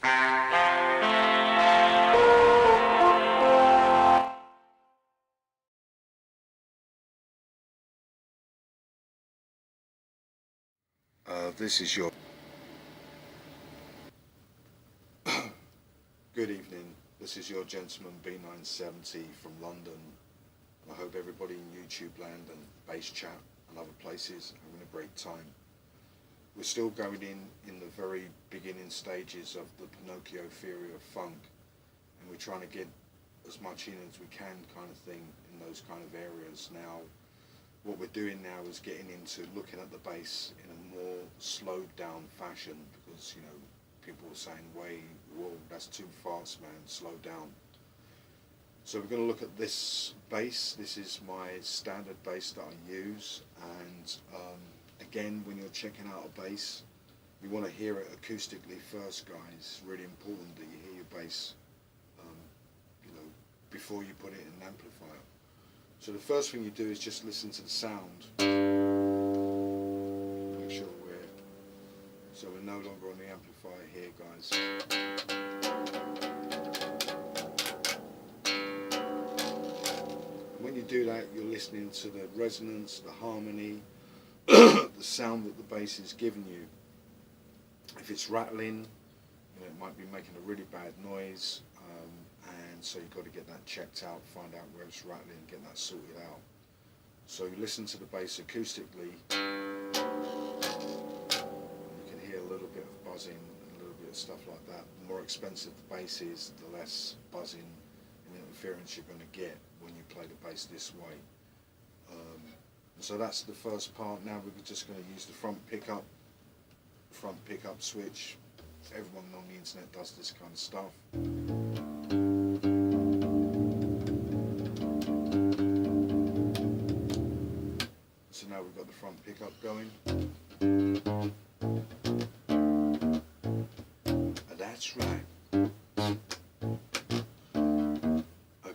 This is your good evening. This is your gentleman B970 from London. I hope everybody in YouTube land and Bass Chat and other places are having a great time. We're still going in the very beginning stages of the Pinocchio theory of funk, and we're trying to get as much in as we can, kind of thing, in those kind of areas. Now, what we're doing now is getting into looking at the bass in a more slowed down fashion, because, you know, people are saying, whoa, that's too fast, man, slow down. So we're going to look at this bass. This is my standard bass that I use, and again, when you're checking out a bass, you want to hear it acoustically first, guys. It's really important that you hear your bass, you know, before you put it in an amplifier. So the first thing you do is just listen to the sound. Make sure we're no longer on the amplifier here, guys. When you do that, you're listening to the resonance, the harmony, the sound that the bass is giving you. If it's rattling, you know, it might be making a really bad noise. And so you've got to get that checked out, find out where it's rattling, get that sorted out. So you listen to the bass acoustically, you can hear a little bit of buzzing and a little bit of stuff like that. The more expensive the bass is, the less buzzing and interference you're going to get when you play the bass this way. So that's the first part. Now we're just going to use the front pickup switch. Everyone on the internet does this kind of stuff. So now we've got the front pickup going. That's right.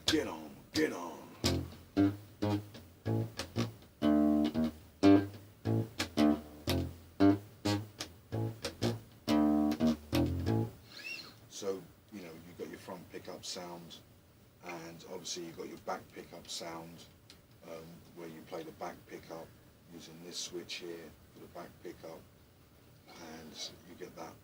Get on, get on. So, you know, you've got your front pickup sound, and obviously you've got your back pickup sound, where you play the back pickup using this switch here for the back pickup, and you get that.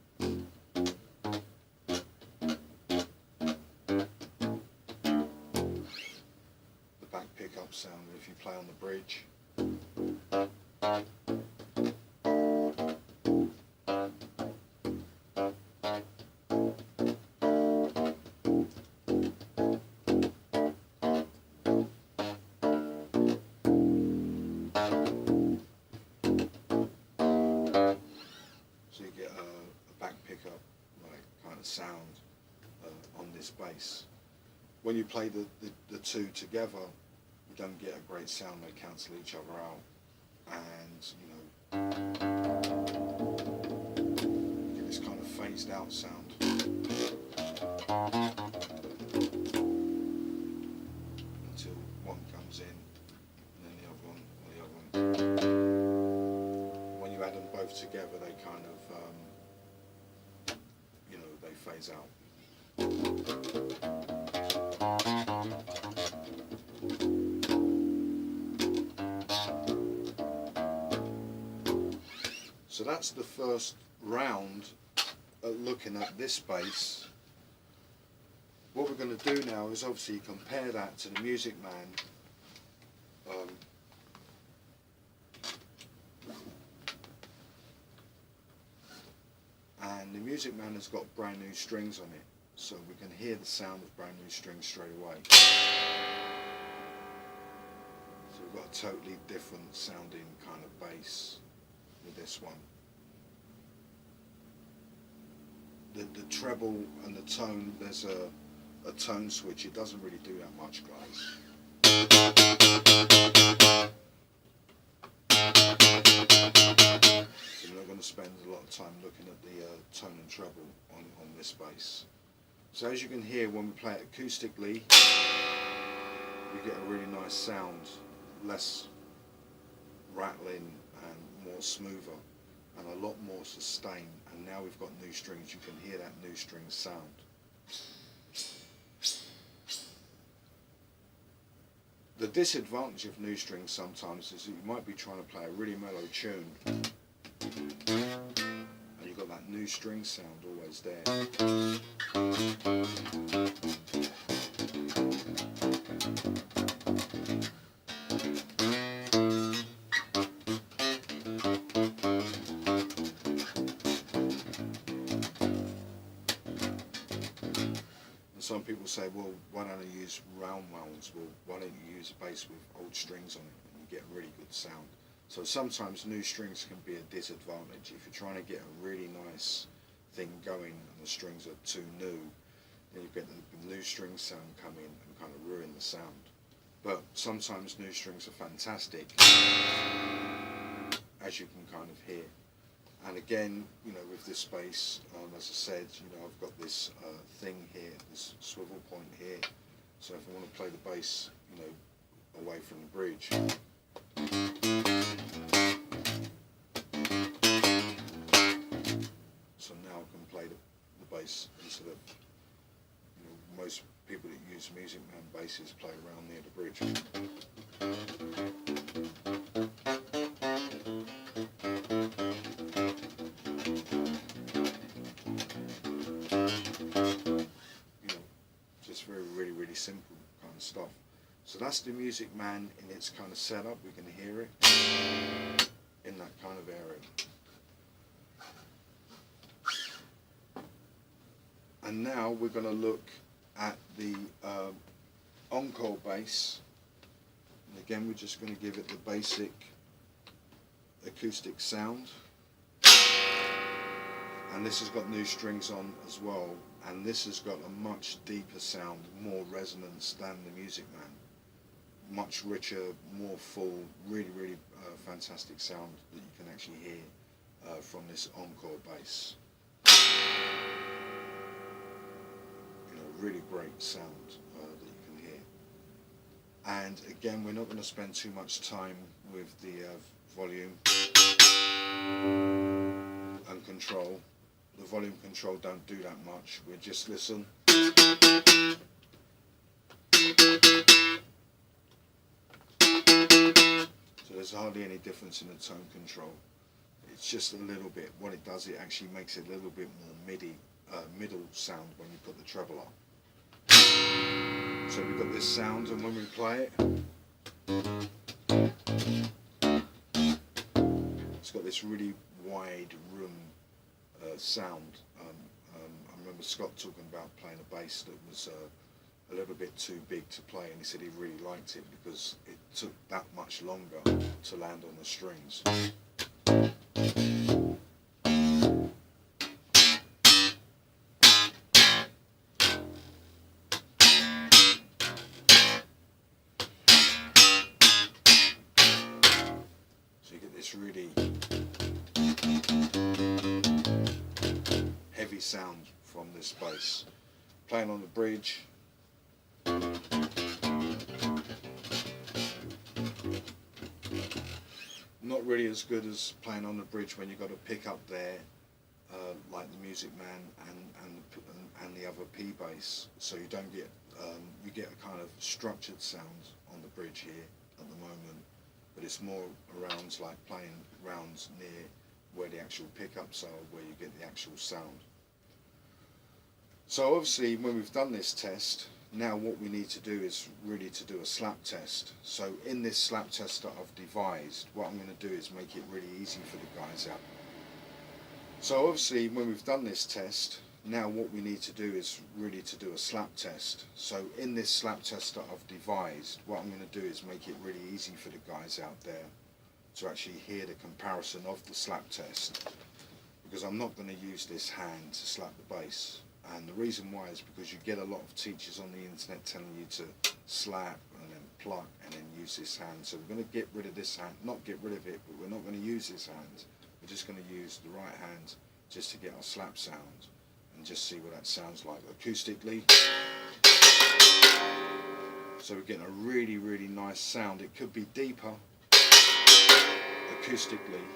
The back pickup sound, if you play on the bridge. Sound on this bass. When you play the two together, you don't get a great sound. They cancel each other out, and you know, you get this kind of phased out sound. Until one comes in, and then the other one, or the other one. When you add them both together, they kind of phase out. So that's the first round at looking at this bass. What we're going to do now is obviously compare that to the Music Man. And the Music Man has got brand new strings on it, so we can hear the sound of brand new strings straight away. So we've got a totally different sounding kind of bass with this one. The treble and the tone, there's a tone switch. It doesn't really do that much, guys. We're not going to spend a lot of time looking at the tone and treble on this bass. So as you can hear, when we play it acoustically, you get a really nice sound, less rattling and more smoother. and a lot more sustain. And now we've got new strings, you can hear that new string sound. The disadvantage of new strings sometimes is that you might be trying to play a really mellow tune and you've got that new string sound always there. Some people say, well, why don't I use round wounds? Well, why don't you use a bass with old strings on it and you get a really good sound? So sometimes new strings can be a disadvantage. If you're trying to get a really nice thing going and the strings are too new, then you get the new string sound come in and kind of ruin the sound. But sometimes new strings are fantastic, as you can kind of hear. And again, you know, with this bass, as I said, you know, I've got this thing here, this swivel point here. So if I want to play the bass, you know, away from the bridge, so now I can play the bass instead of, you know, most people that use Music Man basses play around near the bridge. Really simple kind of stuff. So that's the Music Man in its kind of setup. We can hear it in that kind of area. And now we're going to look at the encore bass. And again, we're just going to give it the basic acoustic sound. And this has got new strings on as well, and this has got a much deeper sound, more resonance than the Music Man. Much richer, more full, really fantastic sound that you can actually hear from this encore bass. You know, really great sound that you can hear. And again, we're not going to spend too much time with the volume and control. The volume control don't do that much. We just listen. So there's hardly any difference in the tone control. It's just a little bit. What it does, it actually makes it a little bit more middle sound when you put the treble on. So we've got this sound, and when we play it, it's got this really wide room sound. I remember Scott talking about playing a bass that was a little bit too big to play, and he said he really liked it because it took that much longer to land on the strings. So you get this really heavy sound from this bass. Playing on the bridge, not really as good as playing on the bridge when you've got a pickup there, like the Music Man and the other P bass. So you don't get you get a kind of structured sound on the bridge here at the moment, but it's more around like playing rounds near where the actual pickups are, where you get the actual sound. So obviously when we've done this test, now what we need to do is really to do a slap test. So in this slap test that I've devised, what I'm going to do is make it really easy for the guys out. So obviously when we've done this test, now what we need to do is really to do a slap test. So in this slap test that I've devised, what I'm going to do is make it really easy for the guys out there to actually hear the comparison of the slap test, because I'm not going to use this hand to slap the bass. And the reason why is because you get a lot of teachers on the internet telling you to slap and then pluck and then use this hand. So we're going to get rid of this hand, not get rid of it, but we're not going to use this hand. We're just going to use the right hand just to get our slap sound and just see what that sounds like acoustically. So we're getting a really nice sound. It could be deeper acoustically,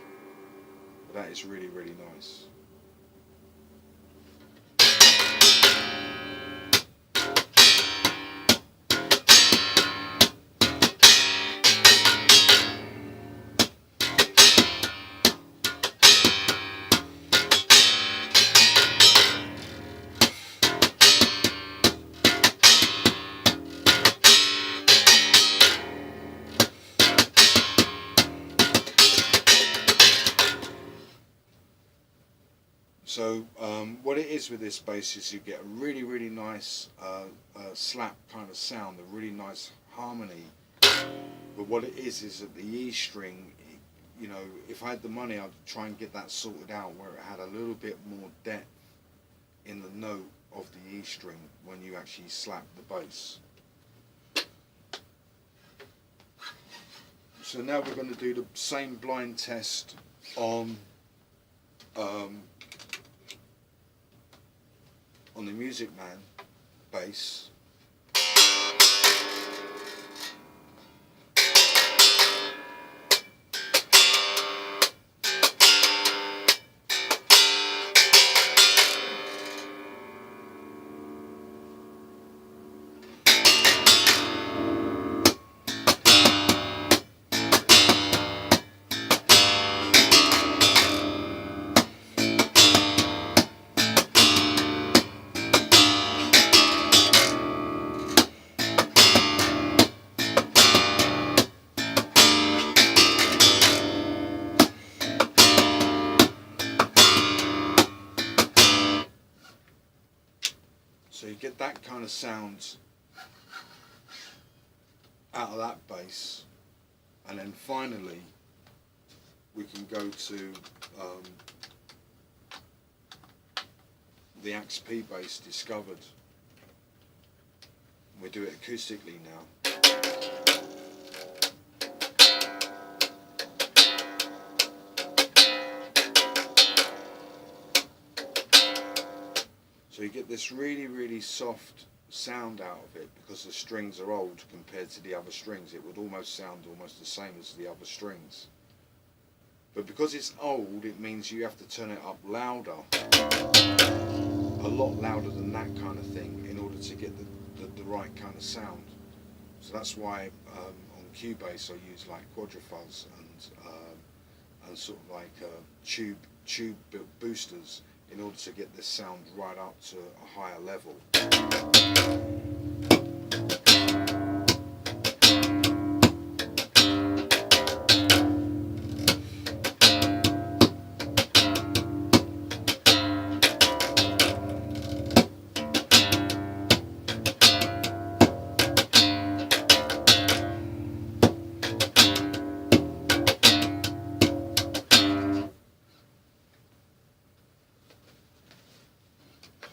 but that is really, really nice. So what it is with this bass is you get a really, really nice slap kind of sound, a really nice harmony. But what it is that the E string, you know, if I had the money, I'd try and get that sorted out where it had a little bit more depth in the note of the E string when you actually slap the bass. So now we're going to do the same blind test on the Music Man bass. So you get that kind of sound out of that bass, and then finally we can go to the Axe P bass Discovered. We do it acoustically now. So you get this really, really soft sound out of it because the strings are old compared to the other strings. It would almost sound almost the same as the other strings. But because it's old, it means you have to turn it up louder, a lot louder than that kind of thing, in order to get the right kind of sound. So that's why on Cubase I use like quadrifuzz and sort of like tube boosters, in order to get this sound right up to a higher level.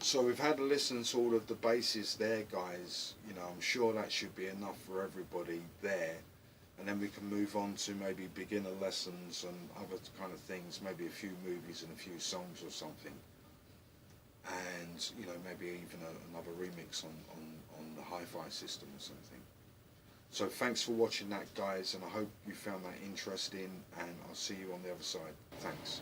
So we've had a listen to all of the basses there, guys. You know, I'm sure that should be enough for everybody there. And then we can move on to maybe beginner lessons and other kind of things, maybe a few movies and a few songs or something. And, you know, maybe even another remix on the hi-fi system or something. So thanks for watching that, guys, and I hope you found that interesting, and I'll see you on the other side. Thanks.